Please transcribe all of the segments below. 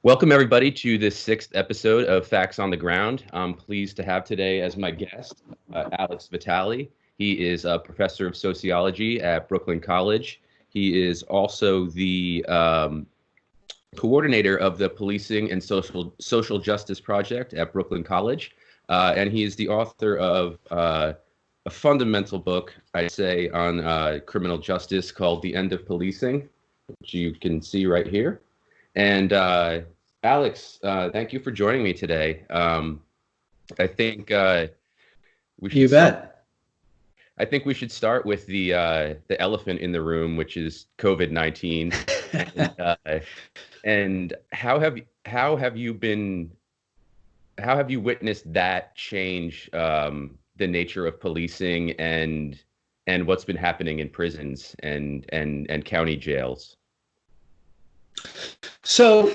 Welcome, everybody, to this sixth episode of Facts on the Ground. I'm pleased to have today as my guest Alex Vitale. He is a professor of sociology at Brooklyn College. He is also the coordinator of the Policing and Social Justice Project at Brooklyn College. And he is the author of a fundamental book, I'd say, on criminal justice called The End of Policing, which you can see right here. And Alex, thank you for joining me today. I think we should. You bet. I think we should start with the elephant in the room, which is COVID-19. And how have you witnessed that change the nature of policing and what's been happening in prisons and county jails? So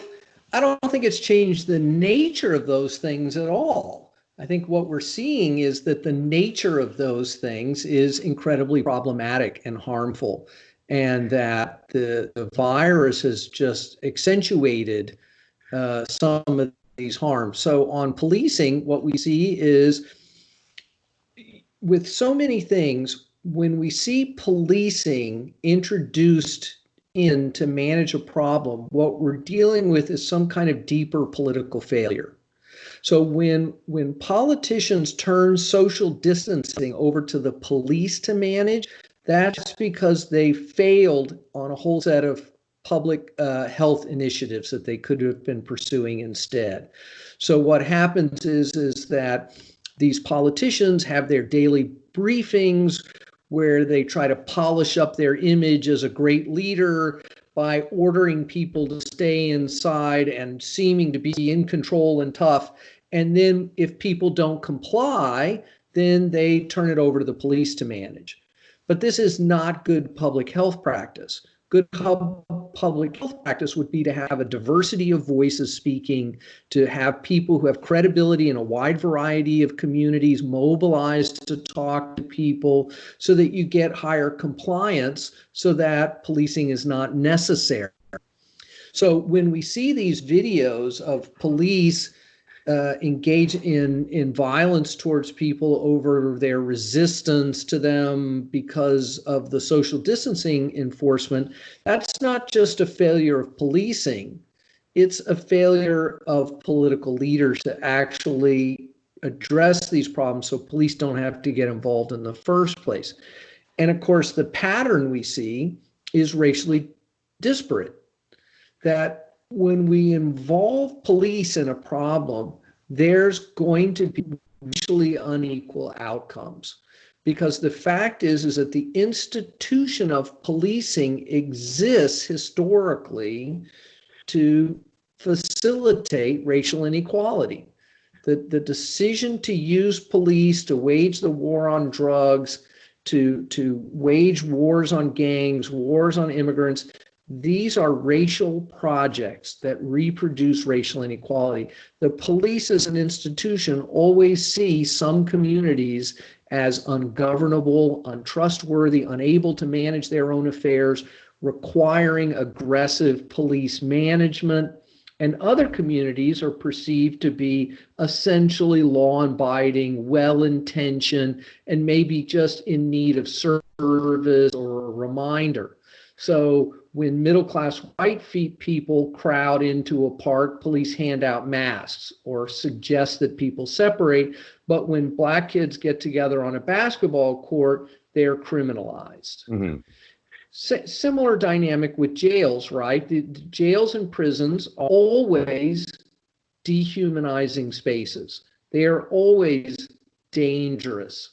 I don't think it's changed the nature of those things at all. I think what we're seeing is that the nature of those things is incredibly problematic and harmful, and that the virus has just accentuated some of these harms. So on policing, what we see is with so many things, when we see policing introduced in to manage a problem, what we're dealing with is some kind of deeper political failure. So when politicians turn social distancing over to the police to manage, that's because they failed on a whole set of public health initiatives that they could have been pursuing instead. So what happens is that these politicians have their daily briefings where they try to polish up their image as a great leader by ordering people to stay inside and seeming to be in control and tough. And then if people don't comply, then they turn it over to the police to manage. But this is not good public health practice. Good public health practice would be to have a diversity of voices speaking, to have people who have credibility in a wide variety of communities mobilized to talk to people so that you get higher compliance so that policing is not necessary. So when we see these videos of police engage in violence towards people over their resistance to them because of the social distancing enforcement, that's not just a failure of policing. It's a failure of political leaders to actually address these problems so police don't have to get involved in the first place. And of course, the pattern we see is racially disparate, that when we involve police in a problem, there's going to be racially unequal outcomes. Because the fact is that the institution of policing exists historically to facilitate racial inequality. The decision to use police to wage the war on drugs, to wage wars on gangs, wars on immigrants, these are racial projects that reproduce racial inequality. The police as an institution always see some communities as ungovernable, untrustworthy, unable to manage their own affairs, requiring aggressive police management. And other communities are perceived to be essentially law-abiding, well-intentioned, and maybe just in need of service or a reminder. So when middle-class white people crowd into a park, police hand out masks or suggest that people separate. But when black kids get together on a basketball court, they're criminalized. Mm-hmm. Similar dynamic with jails, right? The jails and prisons are always dehumanizing spaces. They are always dangerous.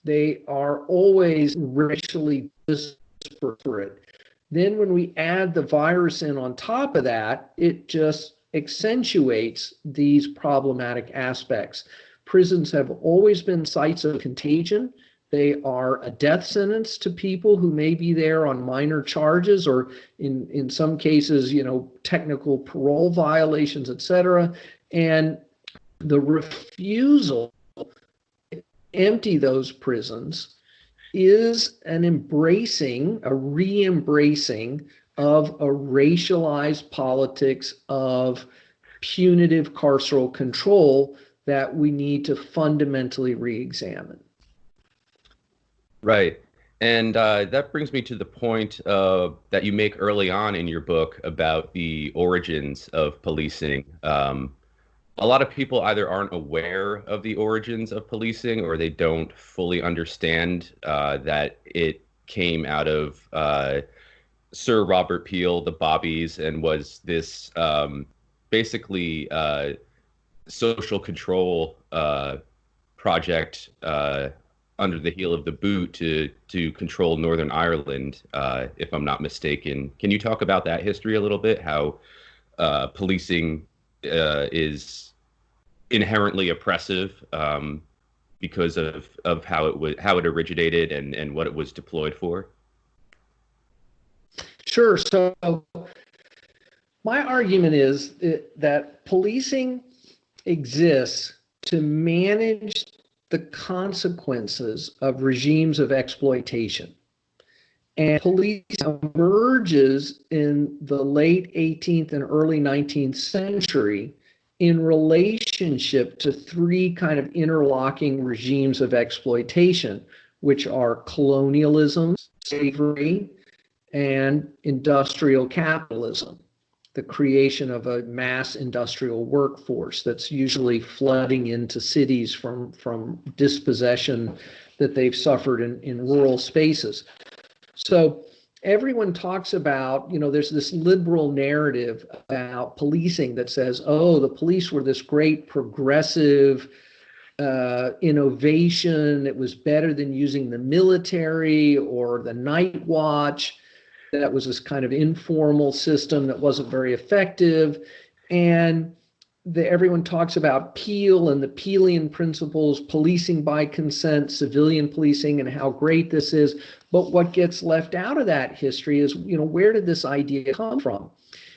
They are always racially disparate. Then when we add the virus in on top of that, it just accentuates these problematic aspects. Prisons have always been sites of contagion. They are a death sentence to people who may be there on minor charges or in some cases, technical parole violations, et cetera. And the refusal to empty those prisons is a re-embracing of a racialized politics of punitive carceral control that we need to fundamentally re-examine. Right. And that brings me to the point that you make early on in your book about the origins of policing. A lot of people either aren't aware of the origins of policing or they don't fully understand that it came out of Sir Robert Peel, the Bobbies, and was this basically social control project under the heel of the boot to control Northern Ireland, if I'm not mistaken. Can you talk about that history a little bit? How policing is inherently oppressive because of how it originated and what it was deployed for? Sure. So my argument is that policing exists to manage the consequences of regimes of exploitation. And police emerges in the late 18th and early 19th century in relationship to three kind of interlocking regimes of exploitation, which are colonialism, slavery, and industrial capitalism, the creation of a mass industrial workforce that's usually flooding into cities from dispossession that they've suffered in rural spaces. So everyone talks about, there's this liberal narrative about policing that says, oh, the police were this great progressive innovation. It was better than using the military or the night watch. That was this kind of informal system that wasn't very effective. And everyone talks about Peel and the Peelian principles, policing by consent, civilian policing, and how great this is. But what gets left out of that history is, where did this idea come from?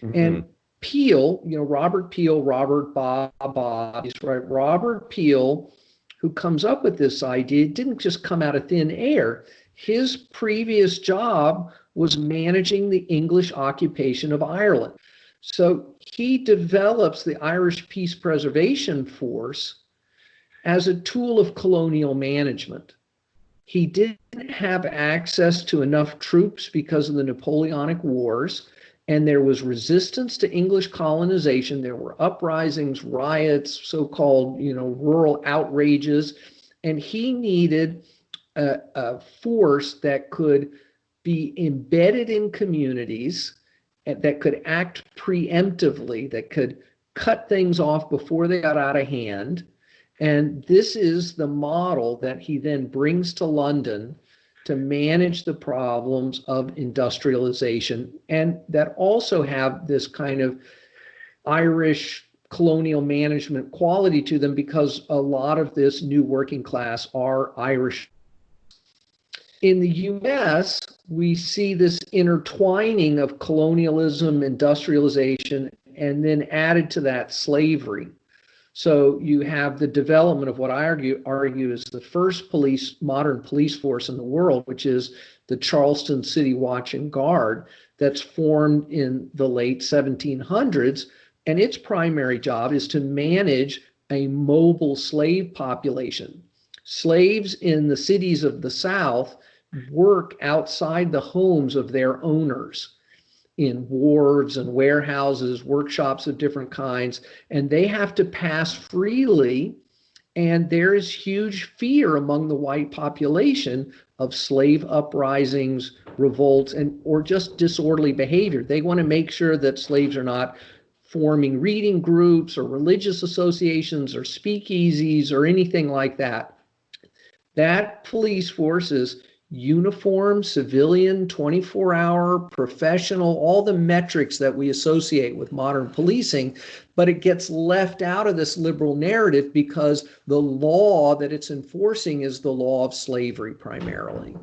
Mm-hmm. And Peel, Robert Peel, Robert Bob, right? Robert Peel, who comes up with this idea, didn't just come out of thin air. His previous job was managing the English occupation of Ireland. So he develops the Irish Peace Preservation Force as a tool of colonial management. He didn't have access to enough troops because of the Napoleonic Wars, and there was resistance to English colonization. There were uprisings, riots, so-called, rural outrages, and he needed a force that could be embedded in communities and that could act preemptively, that could cut things off before they got out of hand. And this is the model that he then brings to London to manage the problems of industrialization, and that also have this kind of Irish colonial management quality to them, because a lot of this new working class are Irish. In the US, we see this intertwining of colonialism, industrialization, and then added to that slavery. So you have the development of what I argue is the first modern police force in the world, which is the Charleston City Watch and Guard, that's formed in the late 1700s. And its primary job is to manage a mobile slave population. Slaves in the cities of the South work outside the homes of their owners in wharves and warehouses, workshops of different kinds, and they have to pass freely. And there is huge fear among the white population of slave uprisings, revolts, or just disorderly behavior. They want to make sure that slaves are not forming reading groups or religious associations or speakeasies or anything like that. That police force is uniform, civilian, 24-hour, professional, all the metrics that we associate with modern policing, but it gets left out of this liberal narrative because the law that it's enforcing is the law of slavery primarily.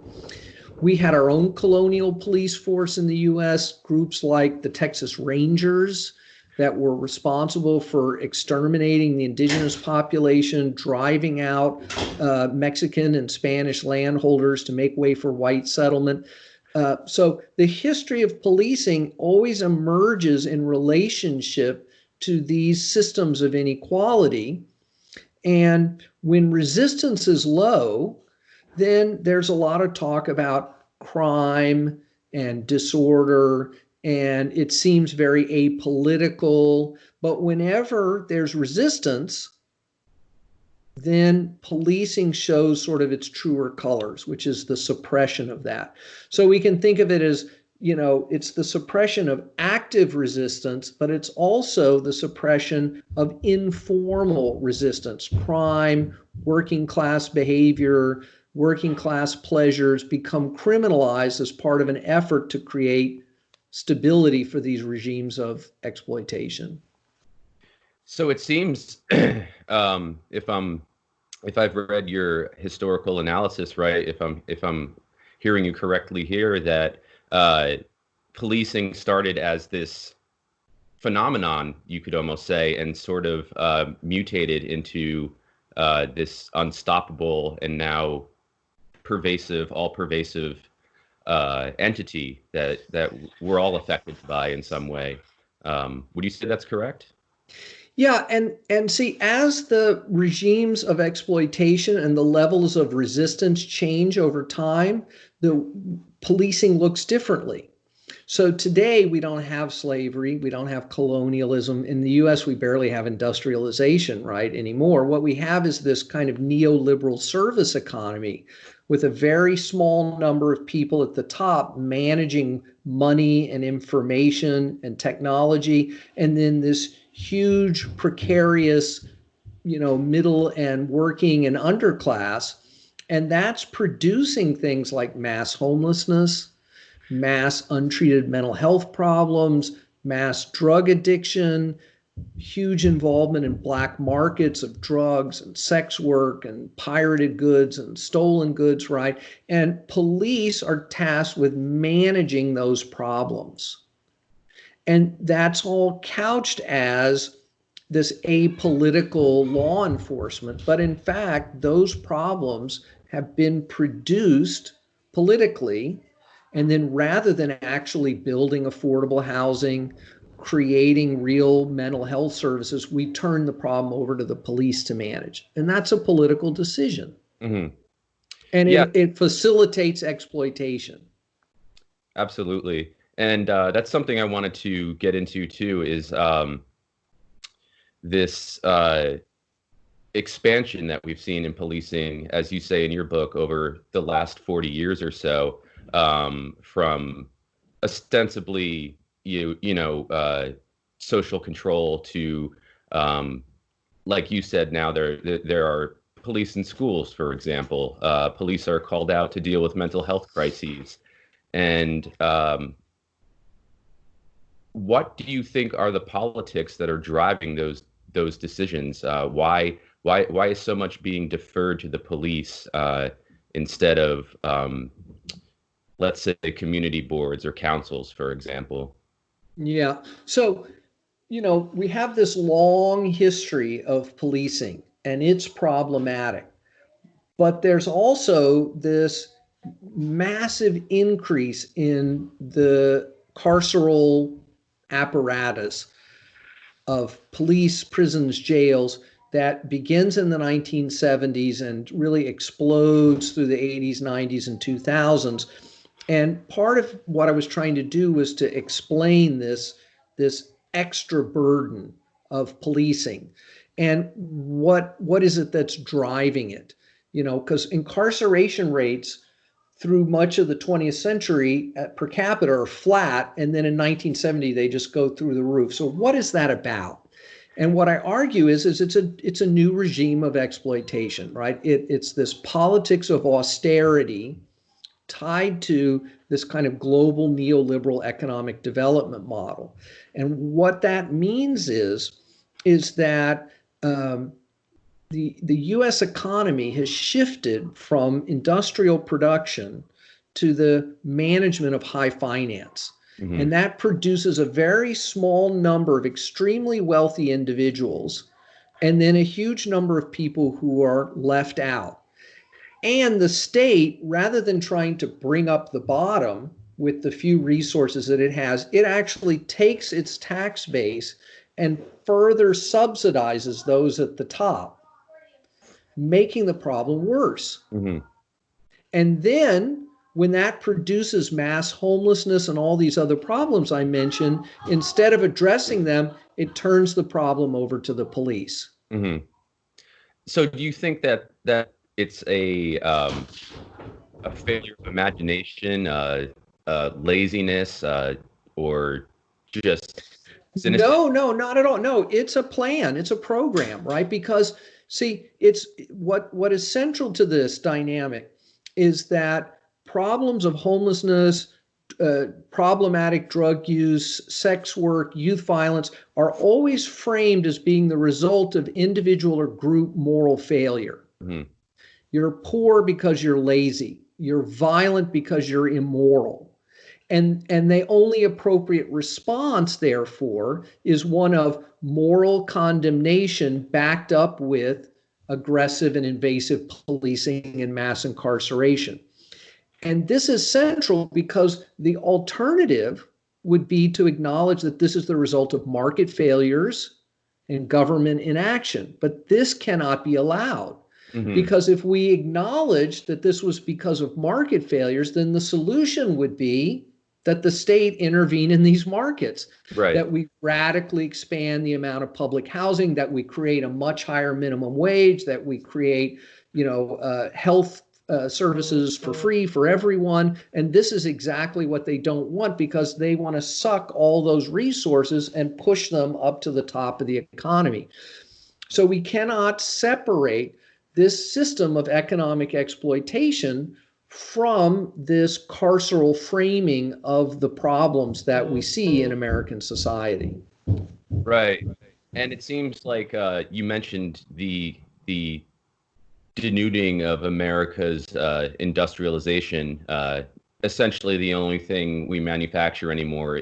We had our own colonial police force in the US, groups like the Texas Rangers that were responsible for exterminating the indigenous population, driving out Mexican and Spanish landholders to make way for white settlement. So the history of policing always emerges in relationship to these systems of inequality. And when resistance is low, then there's a lot of talk about crime and disorder, and it seems very apolitical. But whenever there's resistance, then policing shows sort of its truer colors, which is the suppression of that. So we can think of it as, it's the suppression of active resistance, but it's also the suppression of informal resistance, crime, working class behavior, working class pleasures become criminalized as part of an effort to create stability for these regimes of exploitation. So it seems, if I've read your historical analysis right, if I'm hearing you correctly here, that policing started as this phenomenon, you could almost say, and sort of mutated into this unstoppable and now pervasive, all-pervasive entity that we're all affected by in some way. Would you say that's correct? Yeah, and see, as the regimes of exploitation and the levels of resistance change over time, the policing looks differently. So today we don't have slavery, we don't have colonialism. In the US, we barely have industrialization, right, anymore. What we have is this kind of neoliberal service economy with a very small number of people at the top managing money and information and technology, and then this huge precarious, middle and working and underclass. And that's producing things like mass homelessness, mass untreated mental health problems, mass drug addiction, huge involvement in black markets of drugs and sex work and pirated goods and stolen goods, right? And police are tasked with managing those problems. And that's all couched as this apolitical law enforcement. But in fact, those problems have been produced politically. And then rather than actually building affordable housing, creating real mental health services, we turn the problem over to the police to manage. And that's a political decision. Mm-hmm. And Yeah, it facilitates exploitation. absolutely. And that's something I wanted to get into too, is this expansion that we've seen in policing, as you say in your book, over the last 40 years or so, from ostensibly social control to, like you said, now there are police in schools, for example. Police are called out to deal with mental health crises. And what do you think are the politics that are driving those decisions? Why is so much being deferred to the police instead of, let's say, community boards or councils, for example? Yeah. So, we have this long history of policing and it's problematic. But there's also this massive increase in the carceral apparatus of police, prisons, jails that begins in the 1970s and really explodes through the 80s, 90s, and 2000s. And part of what I was trying to do was to explain this extra burden of policing and what is it that's driving it. Because incarceration rates through much of the 20th century per capita are flat, and then in 1970 they just go through the roof. So what is that about? And what I argue is it's a new regime of exploitation, right? It's this politics of austerity tied to this kind of global neoliberal economic development model. And what that means is that the US economy has shifted from industrial production to the management of high finance. Mm-hmm. And that produces a very small number of extremely wealthy individuals, and then a huge number of people who are left out. And the state, rather than trying to bring up the bottom with the few resources that it has, it actually takes its tax base and further subsidizes those at the top, making the problem worse. Mm-hmm. And then when that produces mass homelessness and all these other problems I mentioned, instead of addressing them, it turns the problem over to the police. Mm-hmm. So do you think that it's a failure of imagination, laziness, or just cynicism? No, not at all. No, it's a plan. It's a program, right? Because see, it's what is central to this dynamic is that problems of homelessness, problematic drug use, sex work, youth violence are always framed as being the result of individual or group moral failure. Mm-hmm. You're poor because you're lazy. You're violent because you're immoral. And the only appropriate response, therefore, is one of moral condemnation backed up with aggressive and invasive policing and mass incarceration. And this is central because the alternative would be to acknowledge that this is the result of market failures and government inaction. But this cannot be allowed. Mm-hmm. Because if we acknowledge that this was because of market failures, then the solution would be that the state intervene in these markets, right, that we radically expand the amount of public housing, that we create a much higher minimum wage, that we create, health services for free for everyone. And this is exactly what they don't want, because they want to suck all those resources and push them up to the top of the economy. So we cannot separate this system of economic exploitation from this carceral framing of the problems that we see in American society. Right. And it seems like you mentioned the denuding of America's industrialization. Essentially, the only thing we manufacture anymore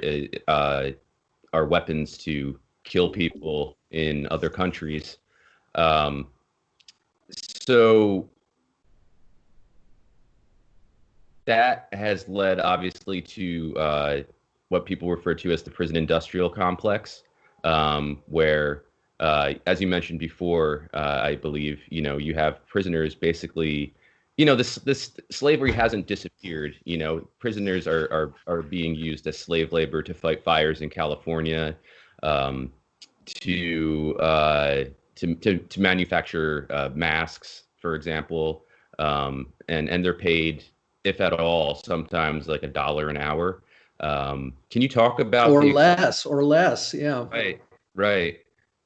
are weapons to kill people in other countries. So that has led, obviously, to what people refer to as the prison industrial complex, where, as you mentioned before, I believe, you have prisoners basically, this slavery hasn't disappeared. Prisoners are being used as slave labor to fight fires in California, to manufacture masks, for example, and they're paid, if at all, sometimes like $1 an hour. Can you talk about or less, yeah. Right.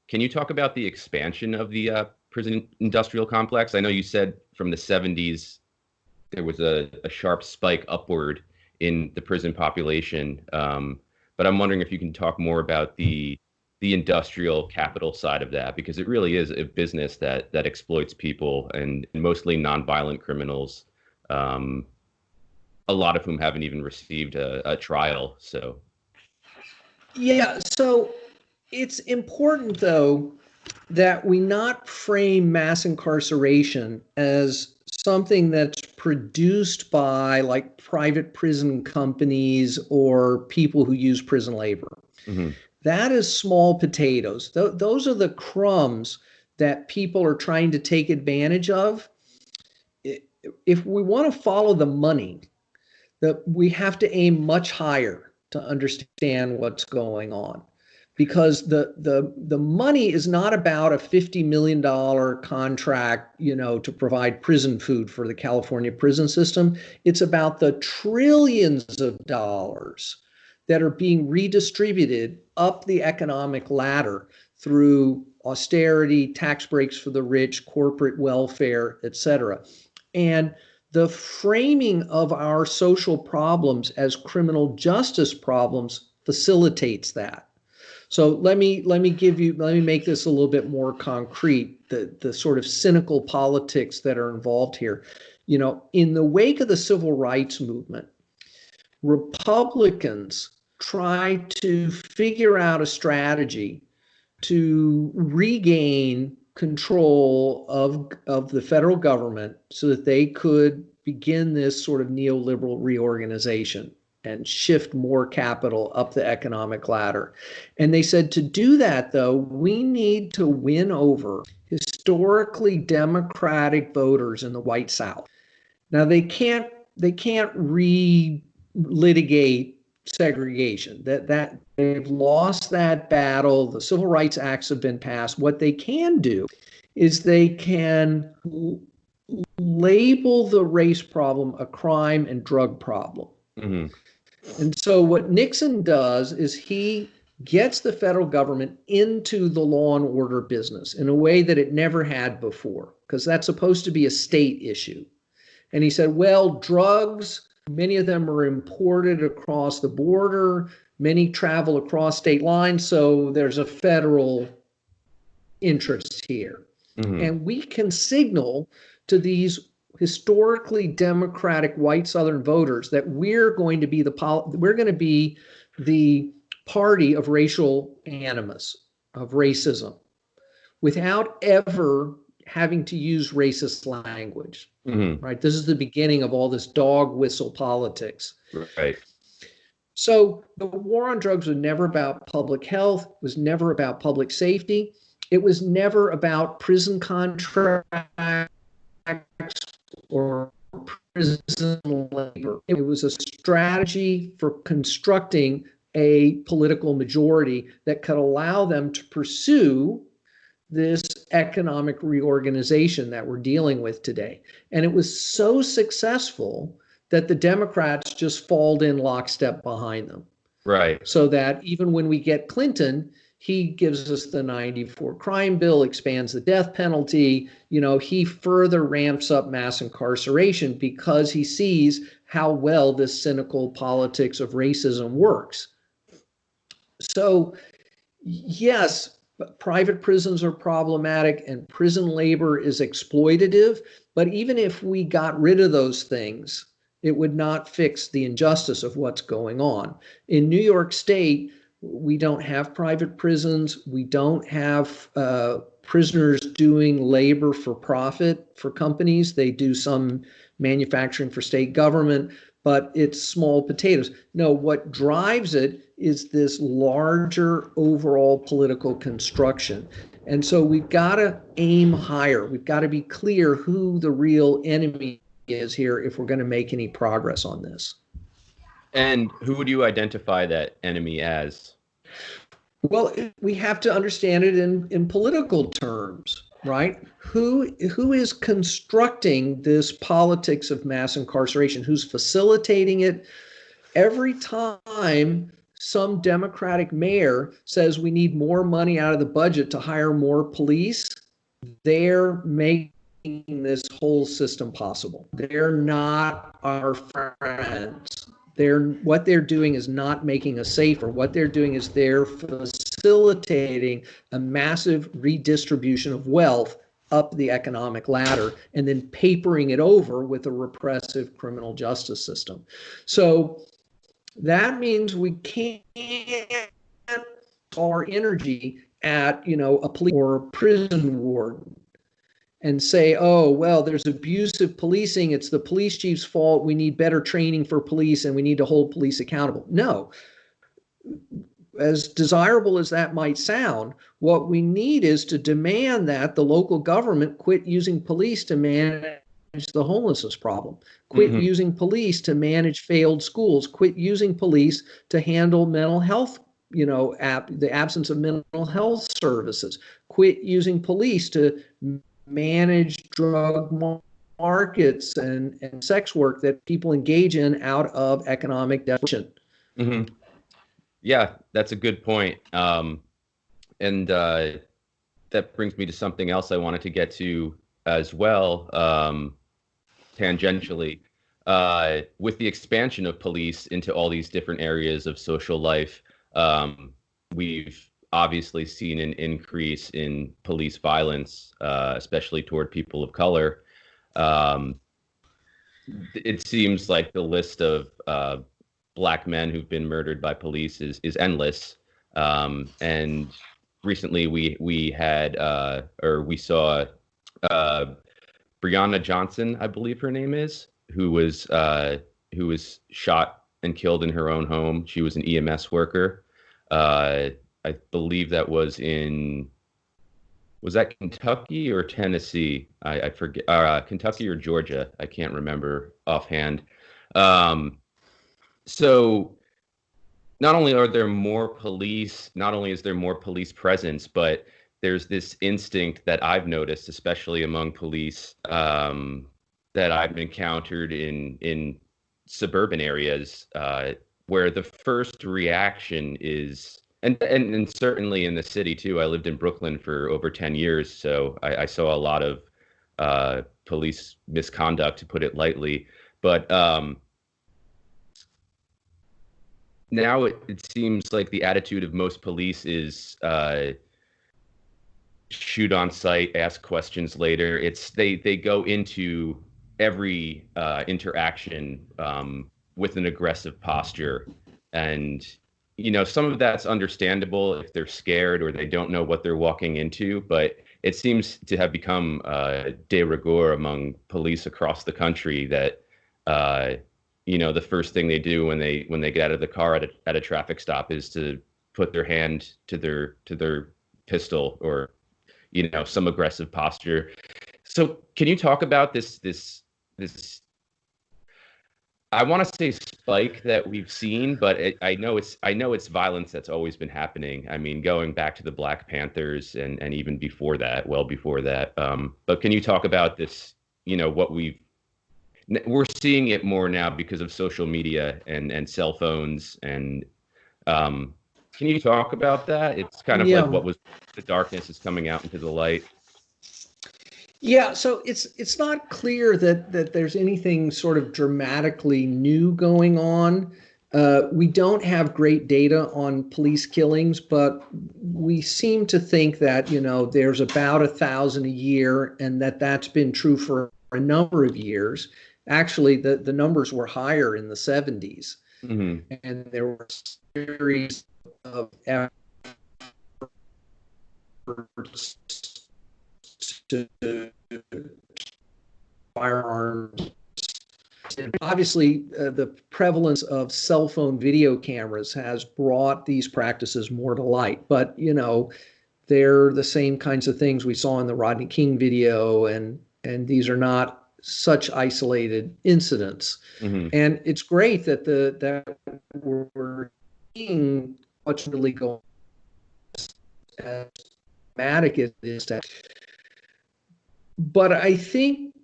Can you talk about the expansion of the prison industrial complex? I know you said from the 70s there was a sharp spike upward in the prison population, but I'm wondering if you can talk more about the industrial capital side of that, because it really is a business that exploits people, and mostly nonviolent criminals, a lot of whom haven't even received a trial. So it's important, though, that we not frame mass incarceration as something that's produced by like private prison companies or people who use prison labor. Mm-hmm. That is small potatoes. Those are the crumbs that people are trying to take advantage of. If we want to follow the money, we have to aim much higher to understand what's going on, because the money is not about a $50 million contract, to provide prison food for the California prison system. It's about the trillions of dollars that are being redistributed up the economic ladder through austerity, tax breaks for the rich, corporate welfare, et cetera. And the framing of our social problems as criminal justice problems facilitates that. So let me make this a little bit more concrete, the sort of cynical politics that are involved here. In the wake of the civil rights movement, Republicans try to figure out a strategy to regain control of the federal government so that they could begin this sort of neoliberal reorganization. and shift more capital up the economic ladder. And they said to do that, though, we need to win over historically democratic voters in the white South. Now they can't re-litigate segregation. That they've lost that battle. The Civil Rights Acts have been passed. What they can do is they can label the race problem a crime and drug problem. Mm-hmm. And so what Nixon does is he gets the federal government into the law and order business in a way that it never had before, because that's supposed to be a state issue. And he said, well, drugs, many of them are imported across the border, many travel across state lines, so there's a federal interest here. Mm-hmm. And we can signal to these historically democratic white Southern voters that we're going to be the party of racial animus, of racism, without ever having to use racist language. Mm-hmm. Right? This is the beginning of all this dog whistle politics. Right. So the war on drugs was never about public health, was never about public safety. It was never about prison contracts or prison labor. It was a strategy for constructing a political majority that could allow them to pursue this economic reorganization that we're dealing with today. And it was so successful that the Democrats just followed in lockstep behind them. Right. So that even when we get Clinton, he gives us the 94 crime bill, expands the death penalty. He further ramps up mass incarceration because he sees how well this cynical politics of racism works. So, yes, private prisons are problematic and prison labor is exploitative. But even if we got rid of those things, it would not fix the injustice of what's going on. In New York State, we don't have private prisons. We don't have prisoners doing labor for profit for companies. They do some manufacturing for state government, but it's small potatoes. No, what drives it is this larger overall political construction. And so we've got to aim higher. We've got to be clear who the real enemy is here if we're going to make any progress on this. And who would you identify that enemy as? Well, we have to understand it in political terms, right? Who is constructing this politics of mass incarceration? Who's facilitating it? Every time some Democratic mayor says we need more money out of the budget to hire more police, they're making this whole system possible. They're not our friends. What they're doing is not making us safer. What they're doing is they're facilitating a massive redistribution of wealth up the economic ladder and then papering it over with a repressive criminal justice system. So that means we can't our energy at a police or a prison warden and say, oh, well, there's abusive policing. It's the police chief's fault. We need better training for police and we need to hold police accountable. No. As desirable as that might sound, what we need is to demand that the local government quit using police to manage the homelessness problem, quit using police to manage failed schools, quit using police to handle mental health, the absence of mental health services, quit using police to manage drug markets and sex work that people engage in out of economic deficit. Mm-hmm. Yeah, that's a good point. And that brings me to something else I wanted to get to as well, tangentially. With the expansion of police into all these different areas of social life, we've obviously seen an increase in police violence, especially toward people of color. It seems like the list of Black men who've been murdered by police is endless. And recently we saw Breonna Johnson, I believe her name is, who was shot and killed in her own home. She was an EMS worker. I believe that was that Kentucky or Tennessee? I forget. Kentucky or Georgia? I can't remember offhand. So not only is there more police presence, but there's this instinct that I've noticed, especially among police, that I've encountered in suburban areas, where the first reaction is, and certainly in the city too. I lived in Brooklyn for over 10 years, so I saw a lot of police misconduct, to put it lightly. But now it seems like the attitude of most police is shoot on sight, ask questions later. They go into every interaction with an aggressive posture, and some of that's understandable if they're scared or they don't know what they're walking into. But it seems to have become de rigueur among police across the country that the first thing they do when they get out of the car at a traffic stop is to put their hand to their pistol, or some aggressive posture. So can you talk about this I want to say spike that we've seen, but I know it's violence that's always been happening. I mean, going back to the Black Panthers and even before that, well before that. But can you talk about this? What we're seeing it more now because of social media and cell phones. And can you talk about that? It's kind of like what was the darkness is coming out into the light. Yeah, so it's not clear that there's anything sort of dramatically new going on. We don't have great data on police killings, but we seem to think that there's about 1,000 a year, and that's been true for a number of years. Actually, the numbers were higher in the 70s, and there were a series of efforts to firearms. And obviously, the prevalence of cell phone video cameras has brought these practices more to light. But, they're the same kinds of things we saw in the Rodney King video, and these are not such isolated incidents. And it's great that we're seeing what's really going on, as dramatic as it is. But I think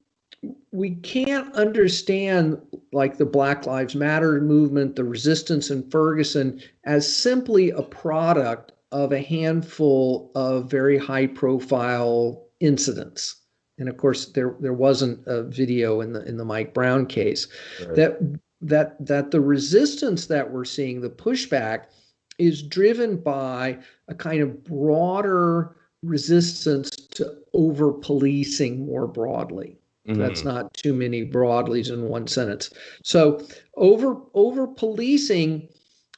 we can't understand like the Black Lives Matter movement, the resistance in Ferguson, as simply a product of a handful of very high-profile incidents. And of course, there wasn't a video in the Mike Brown case. Right. That the resistance that we're seeing, the pushback, is driven by a kind of broader resistance to over-policing more broadly. That's not too many broadlies in one sentence. So over-policing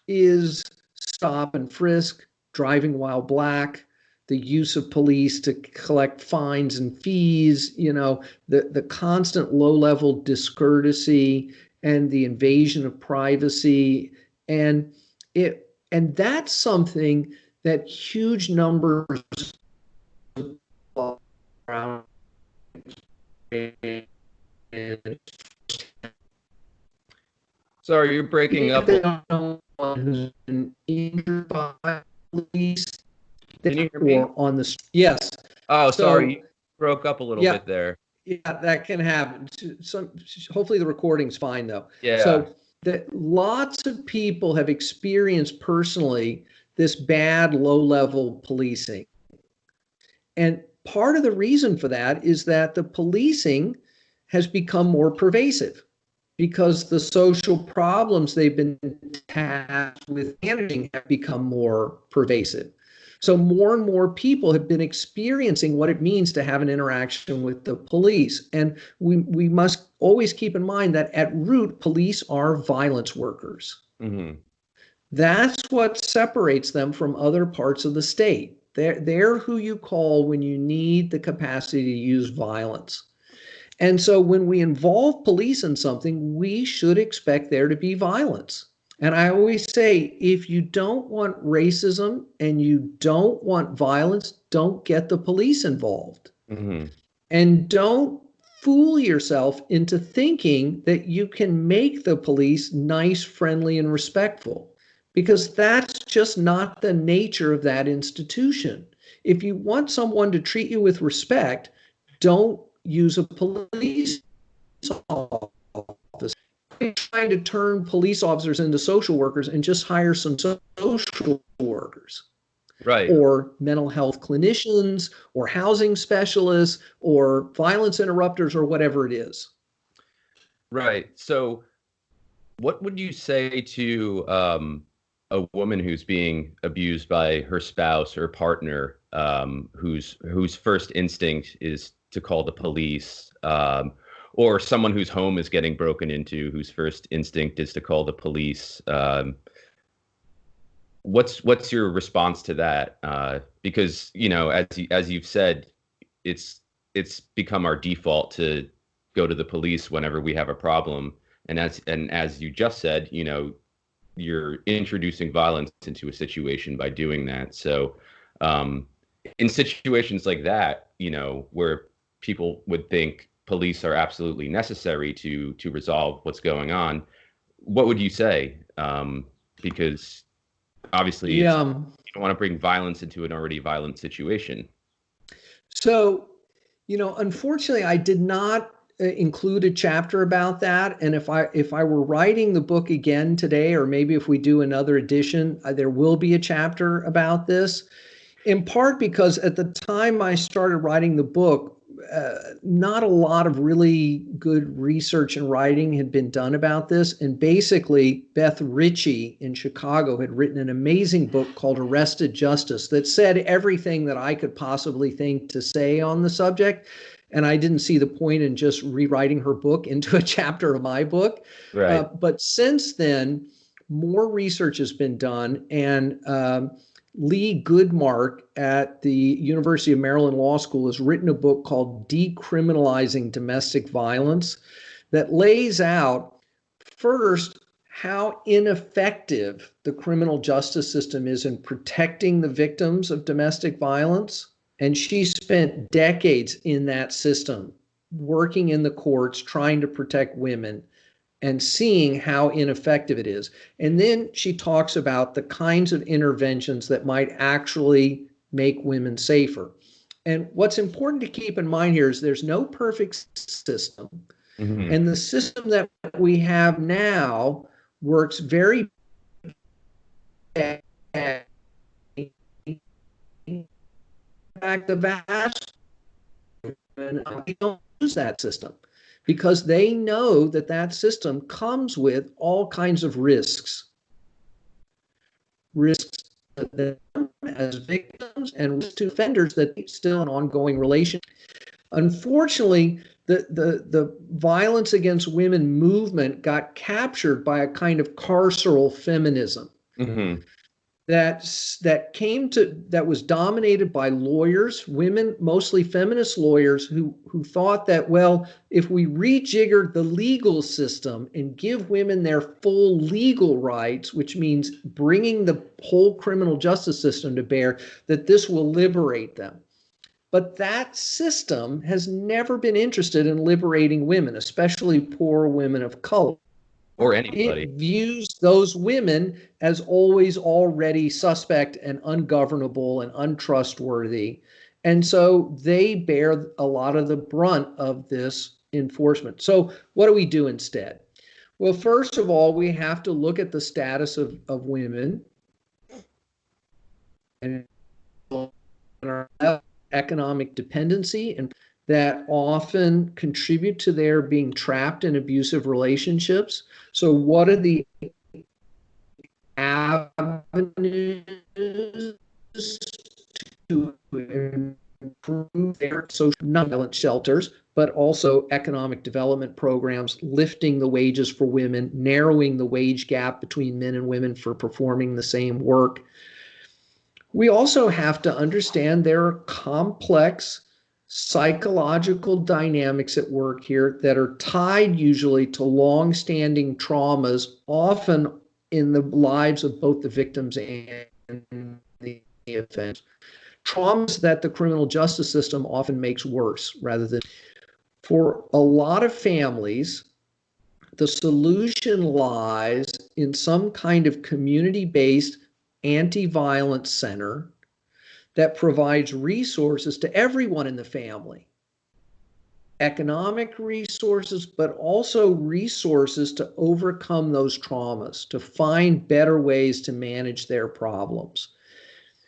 is stop and frisk, driving while black, the use of police to collect fines and fees, the constant low-level discourtesy and the invasion of privacy. And that's something that huge numbers around Sorry, you're breaking up. Who's been injured by police? Can you hear me? On the yes. Oh, sorry, you broke up a little bit there. Yeah, that can happen. Hopefully the recording's fine though. Yeah. So that lots of people have experienced personally this bad low-level policing. And part of the reason for that is that the policing has become more pervasive because the social problems they've been tasked with managing have become more pervasive. So more and more people have been experiencing what it means to have an interaction with the police. And we must always keep in mind that at root, police are violence workers. That's what separates them from other parts of the state. They're who you call when you need the capacity to use violence. And so when we involve police in something, we should expect there to be violence. And I always say, if you don't want racism and you don't want violence, don't get the police involved. Hmm. And don't fool yourself into thinking that you can make the police nice, friendly, and respectful, because that's just not the nature of that institution. If you want someone to treat you with respect, don't use a police officer. Trying to turn police officers into social workers and just hire some social workers Right. or mental health clinicians or housing specialists or violence interrupters or whatever it is. Right. So, what would you say to a woman who's being abused by her spouse or partner, whose first instinct is to call the police, or someone whose home is getting broken into, whose first instinct is to call the police? What's your response to that? Because as you've said, it's become our default to go to the police whenever we have a problem. And as you just said, you're introducing violence into a situation by doing that. So, in situations like that, where people would think police are absolutely necessary to resolve what's going on, what would you say? Because obviously, you Yeah. don't want to bring violence into an already violent situation. So, unfortunately, I did not include a chapter about that. And if I were writing the book again today, or maybe if we do another edition, there will be a chapter about this. In part because at the time I started writing the book, not a lot of really good research and writing had been done about this. And basically, Beth Ritchie in Chicago had written an amazing book called Arrested Justice that said everything that I could possibly think to say on the subject. And I didn't see the point in just rewriting her book into a chapter of my book. Right. But since then, more research has been done, and Lee Goodmark at the University of Maryland Law School has written a book called Decriminalizing Domestic Violence that lays out, first, how ineffective the criminal justice system is in protecting the victims of domestic violence. And she spent decades in that system, working in the courts, trying to protect women, and seeing how ineffective it is. And then she talks about the kinds of interventions that might actually make women safer. And what's important to keep in mind here is there's no perfect system. Hmm. And the system that we have now works very bad. In fact, the vast majority don't use that system, because they know that that system comes with all kinds of risks to them as victims and risks to offenders that still an ongoing relation. Unfortunately, the violence against women movement got captured by a kind of carceral feminism Hmm. that was dominated by lawyers, women, mostly feminist lawyers, who thought that, well, if we rejigger the legal system and give women their full legal rights, which means bringing the whole criminal justice system to bear, that this will liberate them. But that system has never been interested in liberating women, especially poor women of color. Or It anybody. views those women as always already suspect and ungovernable and untrustworthy. And so they bear a lot of the brunt of this enforcement. So what do we do instead? Well, first of all, we have to look at the status of women and economic dependency, and that often contribute to their being trapped in abusive relationships. So what are the avenues to improve their social non-violent shelters, but also economic development programs, lifting the wages for women, narrowing the wage gap between men and women for performing the same work. We also have to understand there are complex psychological dynamics at work here that are tied usually to long-standing traumas, often in the lives of both the victims and the offenders. Traumas that the criminal justice system often makes worse rather than. For a lot of families, the solution lies in some kind of community-based anti-violence center that provides resources to everyone in the family. Economic resources, but also resources to overcome those traumas, to find better ways to manage their problems.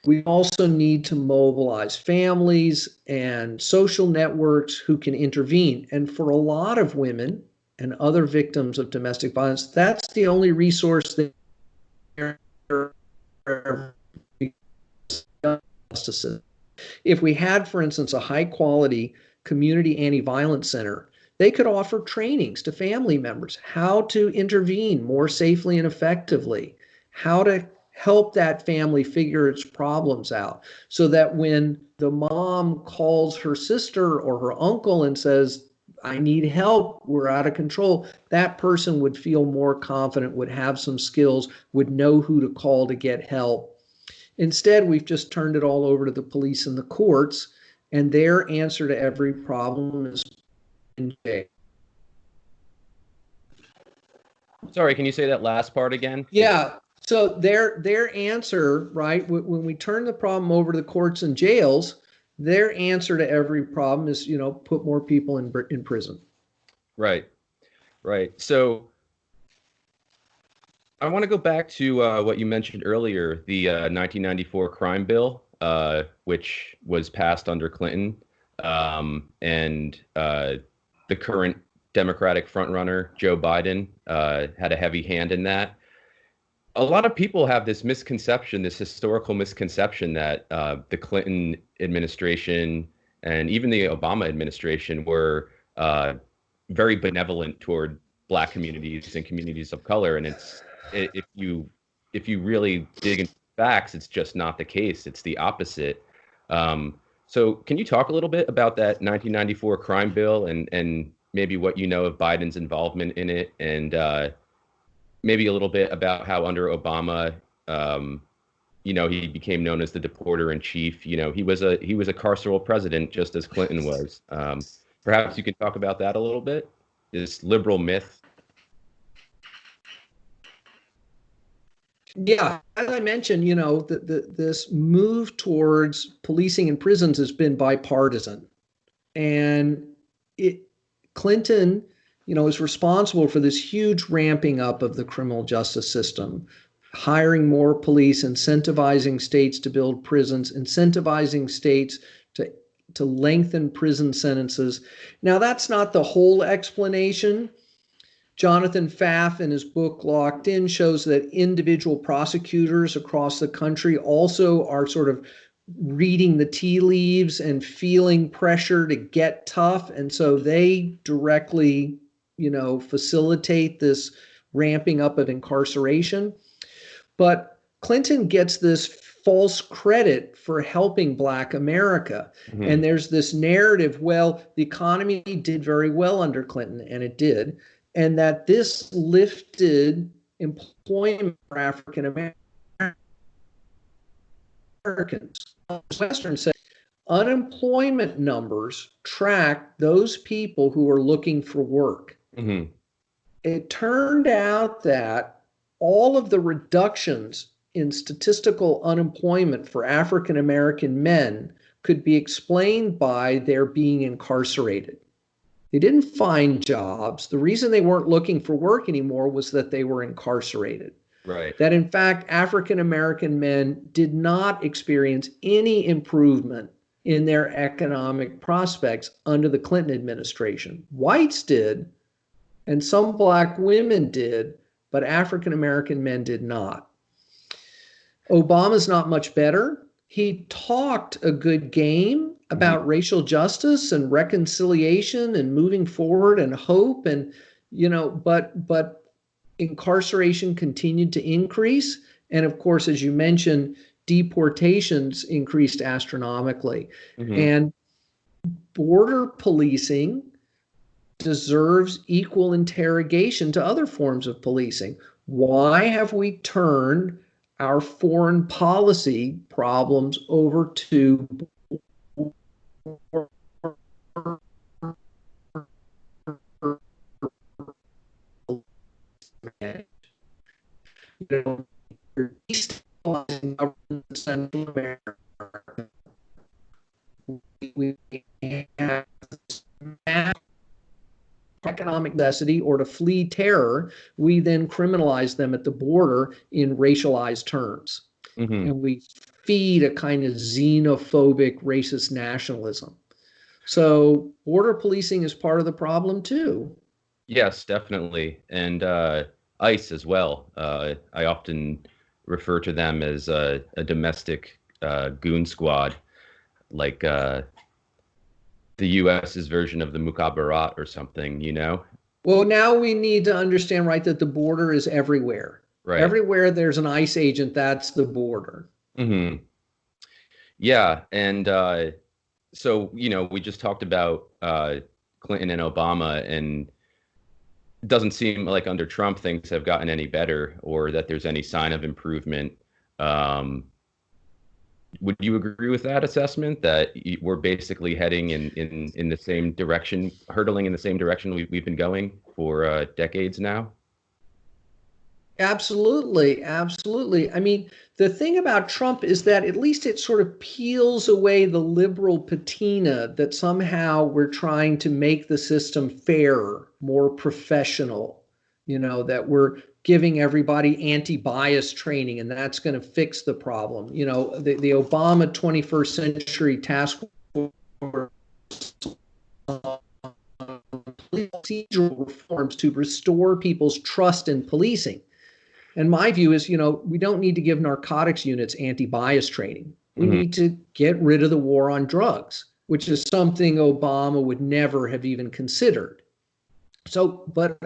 We also need to mobilize families and social networks who can intervene. And for a lot of women and other victims of domestic violence, that's the only resource there. If we had, for instance, a high-quality community anti-violence center, they could offer trainings to family members, how to intervene more safely and effectively, how to help that family figure its problems out, so that when the mom calls her sister or her uncle and says, I need help, we're out of control, that person would feel more confident, would have some skills, would know who to call to get help. Instead, we've just turned it all over to the police and the courts, and their answer to every problem is in jail. Sorry, can you say that last part again? Yeah. So their answer, right, when we turn the problem over to the courts and jails, their answer to every problem is, put more people in prison. Right. So I want to go back to what you mentioned earlier, the 1994 crime bill, which was passed under Clinton, and the current Democratic frontrunner, Joe Biden, had a heavy hand in that. A lot of people have this misconception, this historical misconception that the Clinton administration and even the Obama administration were very benevolent toward Black communities and communities of color. And if you really dig into facts, it's just not the case. It's the opposite. So can you talk a little bit about that 1994 crime bill and maybe what you know of Biden's involvement in it, and maybe a little bit about how under Obama, he became known as the deporter in chief. He was a carceral president, just as Clinton was. Perhaps you could talk about that a little bit, this liberal myth. Yeah, as I mentioned, this move towards policing in prisons has been bipartisan, and Clinton, is responsible for this huge ramping up of the criminal justice system, hiring more police, incentivizing states to build prisons, incentivizing states to lengthen prison sentences. Now, that's not the whole explanation. Jonathan Pfaff, in his book Locked In, shows that individual prosecutors across the country also are sort of reading the tea leaves and feeling pressure to get tough. And so they directly, facilitate this ramping up of incarceration. But Clinton gets this false credit for helping Black America. Mm-hmm. And there's this narrative, well, the economy did very well under Clinton, and it did, and that this lifted employment for African Americans. Western said unemployment numbers track those people who are looking for work. Mm-hmm. It turned out that all of the reductions in statistical unemployment for African American men could be explained by their being incarcerated. They didn't find jobs. The reason they weren't looking for work anymore was that they were incarcerated. Right. That in fact, African American men did not experience any improvement in their economic prospects under the Clinton administration. Whites did, and some Black women did, but African American men did not. Obama's not much better. He talked a good game about racial justice and reconciliation and moving forward and hope, and but incarceration continued to increase, and of course, as you mentioned, deportations increased astronomically. Mm-hmm. And border policing deserves equal interrogation to other forms of policing. Why have we turned our foreign policy problems over to destabilizing government in Central America? We have mass economic necessity or to flee terror, we then criminalize them at the border in racialized terms. Mm-hmm. And we feed a kind of xenophobic racist nationalism. So border policing is part of the problem too. Yes, definitely. And ICE as well. I often refer to them as a domestic goon squad, like the US's version of the Mukhabarat or something, you know? Well, now we need to understand, right, that the border is everywhere. Right. Everywhere there's an ICE agent, that's the border. Mm-hmm. Yeah. And so, you know, we just talked about Clinton and Obama, and it doesn't seem like under Trump things have gotten any better or that there's any sign of improvement. Would you agree with that assessment that we're basically heading in the same direction, hurtling in the same direction we've been going for decades now? Absolutely, absolutely. I mean, the thing about Trump is that at least it sort of peels away the liberal patina that somehow we're trying to make the system fairer, more professional, that we're giving everybody anti-bias training and that's going to fix the problem. The Obama 21st century task force procedural reforms to restore people's trust in policing. And my view is, we don't need to give narcotics units anti-bias training. We need to get rid of the war on drugs, which is something Obama would never have even considered. So, but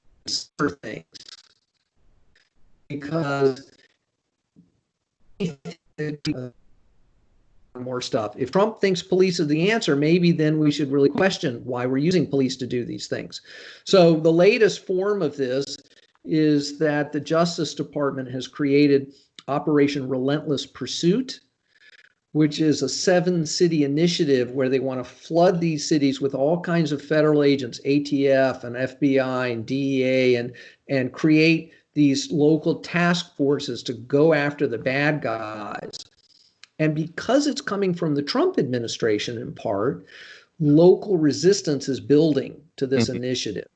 things because more stuff. If Trump thinks police is the answer, maybe then we should really question why we're using police to do these things. So the latest form of this is that the Justice Department has created Operation Relentless Pursuit, which is a 7-city initiative where they want to flood these cities with all kinds of federal agents, ATF and FBI and DEA, and create these local task forces to go after the bad guys. And because it's coming from the Trump administration in part, local resistance is building to this initiative.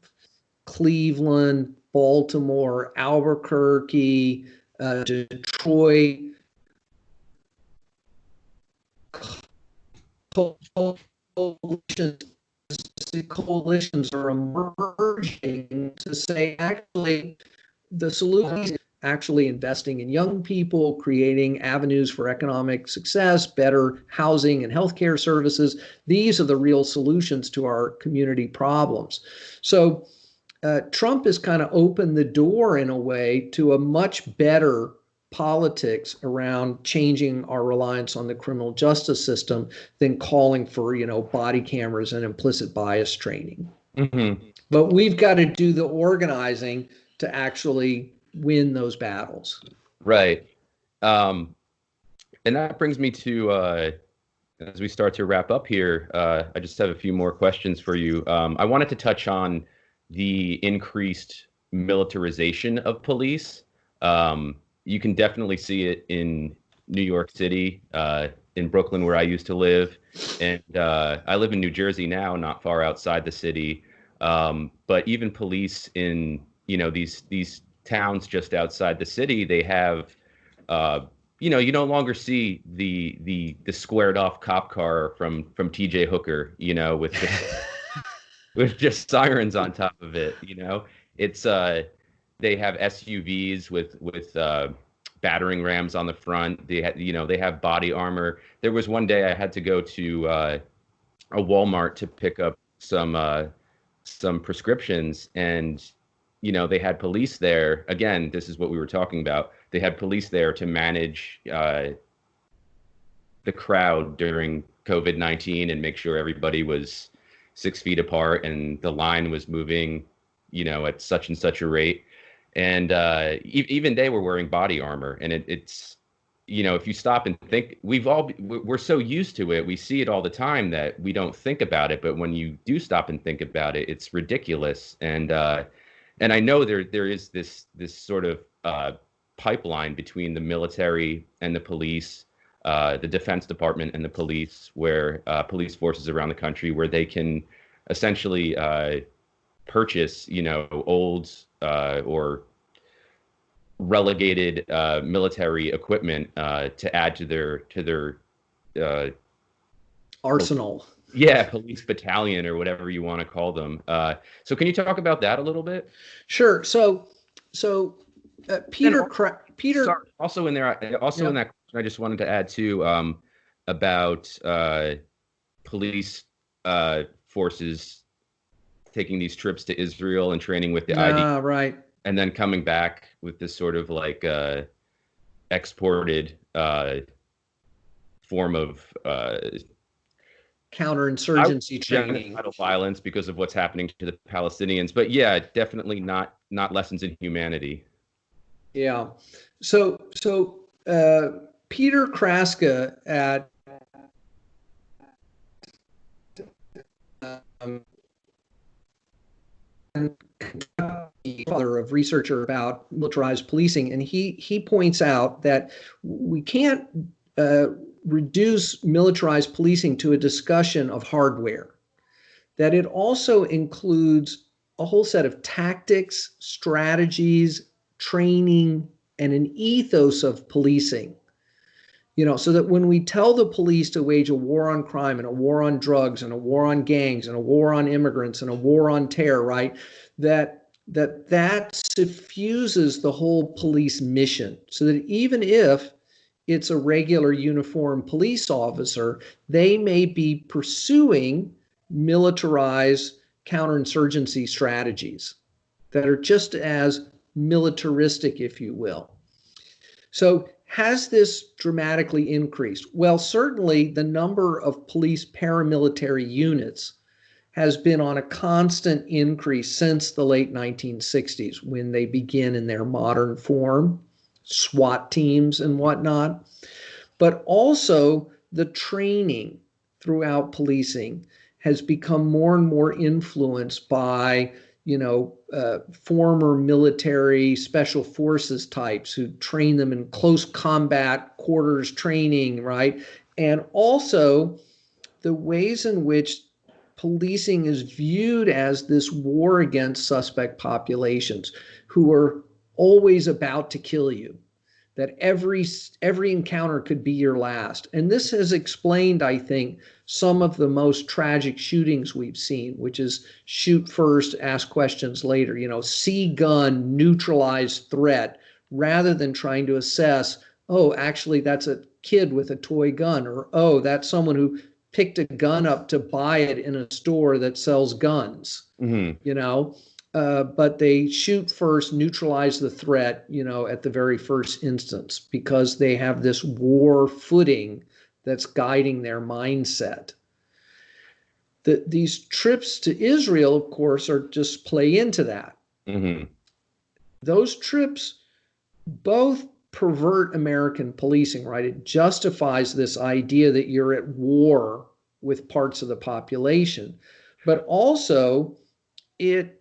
Cleveland, Baltimore, Albuquerque, Detroit, coalitions are emerging to say, actually, the solution is actually investing in young people, creating avenues for economic success, better housing and healthcare services. These are the real solutions to our community problems. So Trump has kind of opened the door in a way to a much better politics around changing our reliance on the criminal justice system than calling for, body cameras and implicit bias training. But we've got to do the organizing to actually win those battles. Right. And that brings me to, as we start to wrap up here, I just have a few more questions for you. I wanted to touch on the increased militarization of police. You can definitely see it in New York City, in Brooklyn, where I used to live. And I live in New Jersey now, not far outside the city. But even police in, these towns just outside the city, they have, you no longer see the squared off cop car from TJ Hooker, with just, with just sirens on top of it. It's they have SUVs with battering rams on the front. They have body armor. There was one day I had to go to a Walmart to pick up some prescriptions, and they had police there. Again, this is what we were talking about. They had police there to manage the crowd during COVID-19 and make sure everybody was 6 feet apart and the line was moving, at such and such a rate. And even they were wearing body armor. And it's, if you stop and think, we're so used to it, we see it all the time that we don't think about it. But when you do stop and think about it, it's ridiculous. And I know there is this sort of pipeline between the military and the police, the Defense Department and the police, where police forces around the country, where they can essentially purchase, old or relegated military equipment to add to their arsenal. Yeah, police battalion or whatever you want to call them. So can you talk about that a little bit? Sure. So Peter, sorry, also in there, in that question, I just wanted to add too about police forces taking these trips to Israel and training with the IDF, right, and then coming back with this sort of like exported form of counterinsurgency training, genocidal violence because of what's happening to the Palestinians. But yeah, definitely not lessons in humanity. Yeah. So Peter Kraska at father of researcher about militarized policing, and he points out that we can't reduce militarized policing to a discussion of hardware, that it also includes a whole set of tactics, strategies, training, and an ethos of policing. So that when we tell the police to wage a war on crime and a war on drugs and a war on gangs and a war on immigrants and a war on terror, right, that suffuses the whole police mission, so that even if it's a regular uniformed police officer, they may be pursuing militarized counterinsurgency strategies that are just as militaristic, if you will. So has this dramatically increased? Well, certainly the number of police paramilitary units has been on a constant increase since the late 1960s, when they begin in their modern form, SWAT teams and whatnot. But also the training throughout policing has become more and more influenced by former military special forces types who train them in close combat quarters training, right? And also the ways in which policing is viewed as this war against suspect populations who are always about to kill you, that every encounter could be your last. And this has explained, I think, some of the most tragic shootings we've seen, which is shoot first, ask questions later, see gun, neutralize threat, rather than trying to assess, oh, actually that's a kid with a toy gun, or oh, that's someone who picked a gun up to buy it in a store that sells guns, but they shoot first, neutralize the threat, at the very first instance, because they have this war footing that's guiding their mindset. These trips to Israel, of course, are just play into that. Mm-hmm. Those trips both pervert American policing, right? It justifies this idea that you're at war with parts of the population, but also and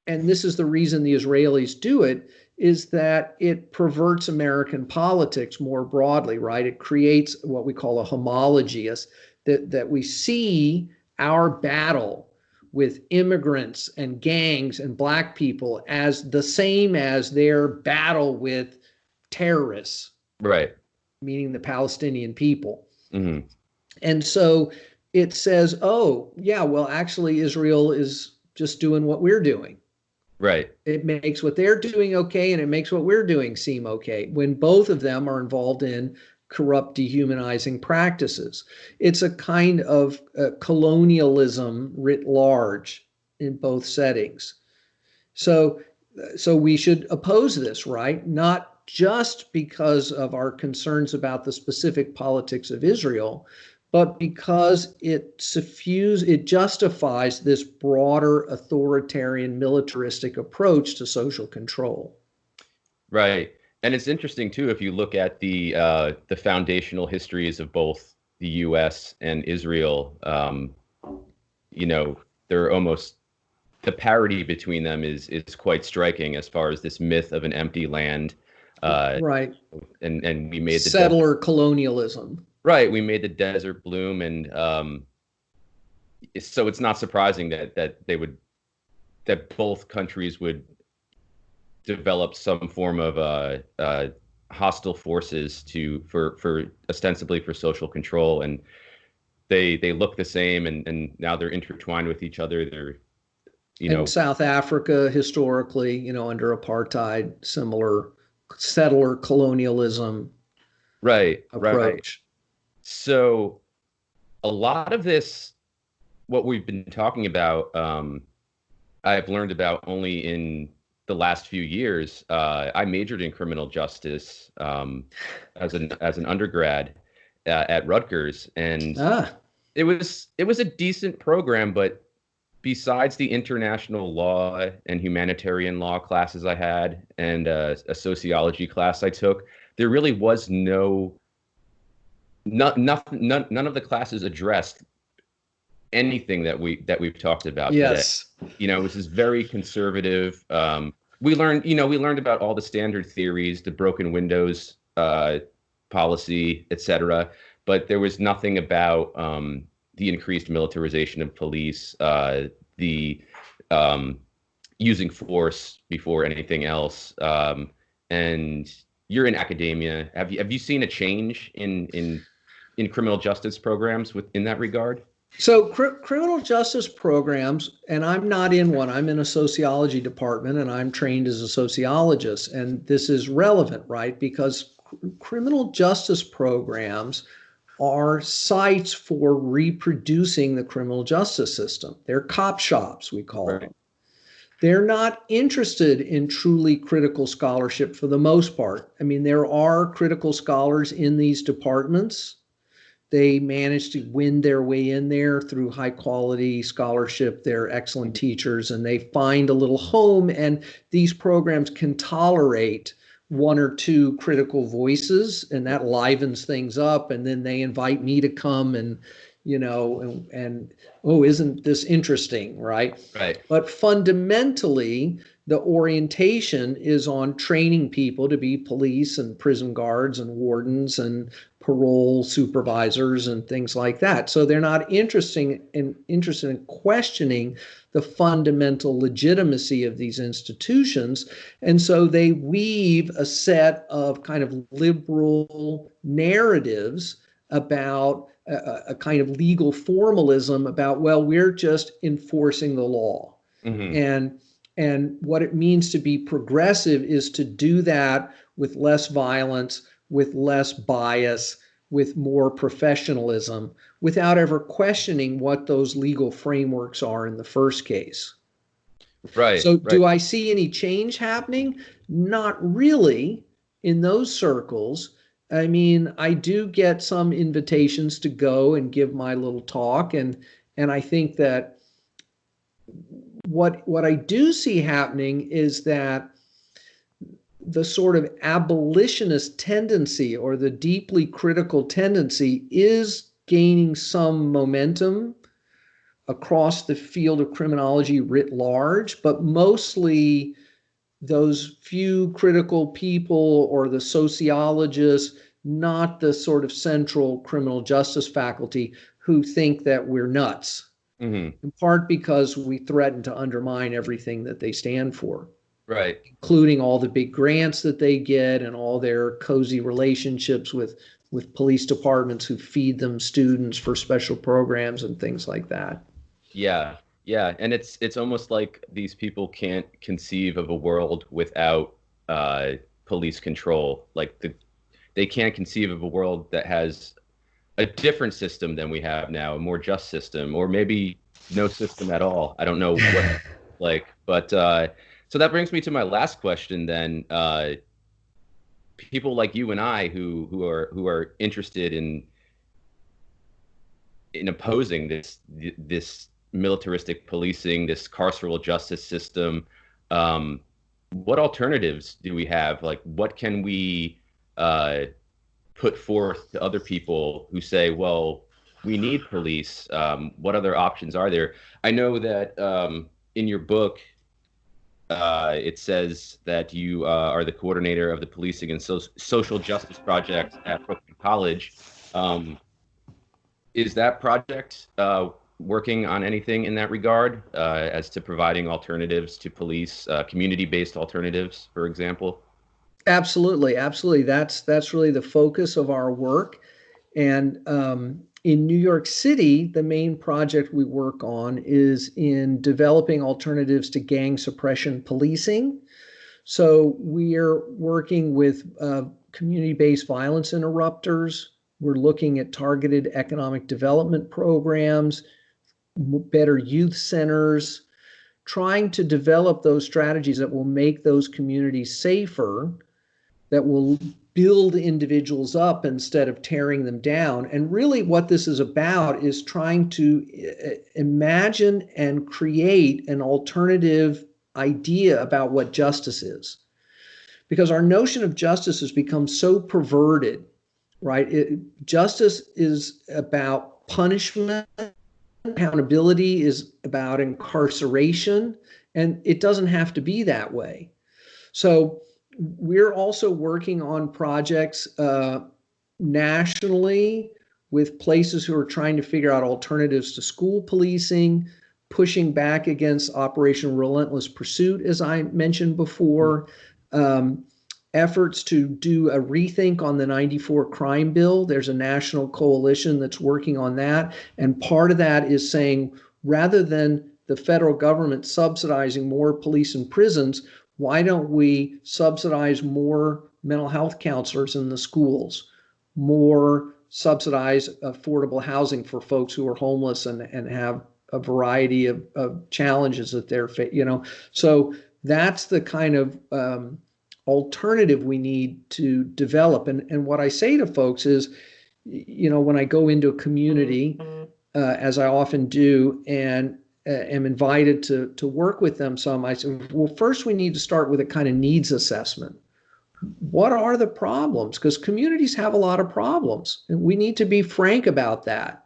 this is the reason the Israelis do it, is that it perverts American politics more broadly, right? It creates what we call a homology, that we see our battle with immigrants and gangs and black people as the same as their battle with terrorists, right? Meaning the Palestinian people. Mm-hmm. And so it says, oh, yeah, well, actually, Israel is just doing what we're doing. Right. It makes what they're doing okay, and it makes what we're doing seem okay, when both of them are involved in corrupt, dehumanizing practices. It's a kind of colonialism writ large in both settings. So we should oppose this, right? Not just because of our concerns about the specific politics of Israel, but because it justifies this broader authoritarian militaristic approach to social control. Right. And it's interesting too, if you look at the foundational histories of both the U.S. and Israel, they're almost, the parity between them is quite striking as far as this myth of an empty land. Right. And we made the settler colonialism. Right. We made the desert bloom, and so it's not surprising that both countries would develop some form of hostile forces for ostensibly for social control, and they look the same, and now they're intertwined with each other. They're in South Africa historically, under apartheid, similar settler colonialism approach. Right. So a lot of this, what we've been talking about, I've learned about only in the last few years. I majored in criminal justice as an undergrad at Rutgers, and it was a decent program, but besides the international law and humanitarian law classes I had and a sociology class I took, there really was none of the classes addressed anything that we've talked about today. It was just very conservative. We learned about all the standard theories, the broken windows policy, etc. But there was nothing about the increased militarization of police, the using force before anything else. And you're in academia. Have you seen a change in criminal justice programs in that regard? So criminal justice programs, and I'm not in one, I'm in a sociology department and I'm trained as a sociologist. And this is relevant, right? Because criminal justice programs are sites for reproducing the criminal justice system. They're cop shops, we call them. They're not interested in truly critical scholarship for the most part. I mean, there are critical scholars in these departments. They manage to win their way in there through high quality scholarship. They're excellent teachers and they find a little home, and these programs can tolerate one or two critical voices, and that livens things up. And then they invite me to come and, oh, isn't this interesting, right? Right. But fundamentally, the orientation is on training people to be police and prison guards and wardens and parole supervisors and things like that. So they're not interested in questioning the fundamental legitimacy of these institutions. And so they weave a set of kind of liberal narratives about a kind of legal formalism about, well, we're just enforcing the law. Mm-hmm. And what it means to be progressive is to do that with less violence, with less bias, with more professionalism, without ever questioning what those legal frameworks are in the first case. Right. So do I see any change happening? Not really in those circles. I mean, I do get some invitations to go and give my little talk, and I think that what I do see happening is that the sort of abolitionist tendency or the deeply critical tendency is gaining some momentum across the field of criminology writ large, but mostly those few critical people or the sociologists, not the sort of central criminal justice faculty who think that we're nuts. Mm-hmm. In part because we threaten to undermine everything that they stand for. Right. Including all the big grants that they get and all their cozy relationships with police departments who feed them students for special programs and things like that. Yeah. And it's almost like these people can't conceive of a world without police control. Like they can't conceive of a world that has a different system than we have now, a more just system, or maybe no system at all. I don't know what but so that brings me to my last question then. people like you and I who are interested in opposing this militaristic policing, this carceral justice system. What alternatives do we have? Like, what can we put forth to other people who say, well, we need police? What other options are there? I know that in your book, it says that you are the coordinator of the Policing and Social Justice Project at Brooklyn College. Is that project working on anything in that regard as to providing alternatives to police, community-based alternatives, for example? Absolutely, absolutely. That's really the focus of our work. And in New York City, the main project we work on is in developing alternatives to gang suppression policing. So we're working with community-based violence interrupters. We're looking at targeted economic development programs, better youth centers, trying to develop those strategies that will make those communities safer, that will build individuals up instead of tearing them down. And really what this is about is trying to imagine and create an alternative idea about what justice is. Because our notion of justice has become so perverted, right? Justice is about punishment, accountability is about incarceration, and it doesn't have to be that way. So we're also working on projects nationally with places who are trying to figure out alternatives to school policing, pushing back against Operation Relentless Pursuit, as I mentioned before, efforts to do a rethink on the 94 crime bill. There's a national coalition that's working on that. And part of that is saying, rather than the federal government subsidizing more police and prisons, why don't we subsidize more mental health counselors in the schools, more subsidize affordable housing for folks who are homeless and have a variety of challenges that they're facing, So that's the kind of alternative we need to develop. And what I say to folks is, when I go into a community, as I often do, and am invited to work with them some, I say, well, first we need to start with a kind of needs assessment. What are the problems? Because communities have a lot of problems, and we need to be frank about that.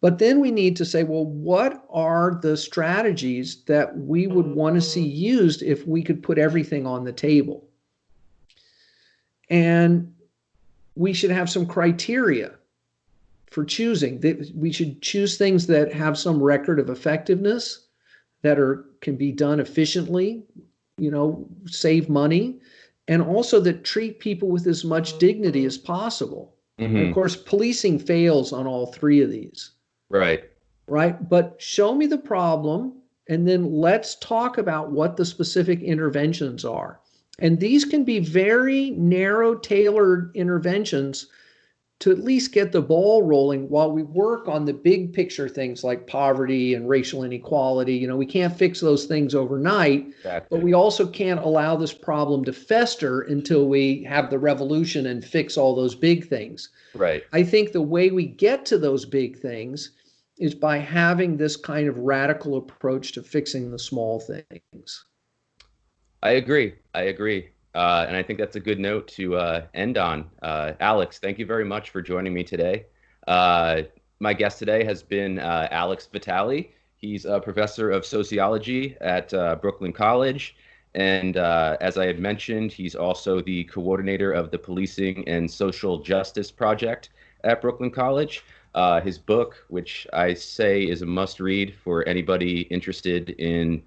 But then we need to say, well, what are the strategies that we would want to see used if we could put everything on the table? And we should have some criteria for choosing. We should choose things that have some record of effectiveness, that can be done efficiently, save money, and also that treat people with as much dignity as possible. Mm-hmm. And of course, policing fails on all three of these. Right. But show me the problem, and then let's talk about what the specific interventions are. And these can be very narrow, tailored interventions to at least get the ball rolling while we work on the big picture things like poverty and racial inequality. We can't fix those things overnight, exactly. But we also can't allow this problem to fester until we have the revolution and fix all those big things. Right. I think the way we get to those big things is by having this kind of radical approach to fixing the small things. I agree. And I think that's a good note to end on. Alex, thank you very much for joining me today. My guest today has been Alex Vitale. He's a professor of sociology at Brooklyn College. And as I had mentioned, he's also the coordinator of the Policing and Social Justice Project at Brooklyn College. His book, which I say is a must-read for anybody interested in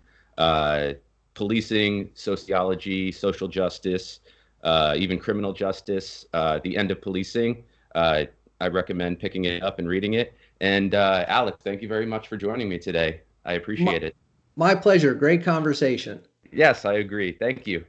policing, sociology, social justice, even criminal justice, The End of Policing. I recommend picking it up and reading it. And Alex, thank you very much for joining me today. I appreciate it. My pleasure. Great conversation. Yes, I agree. Thank you.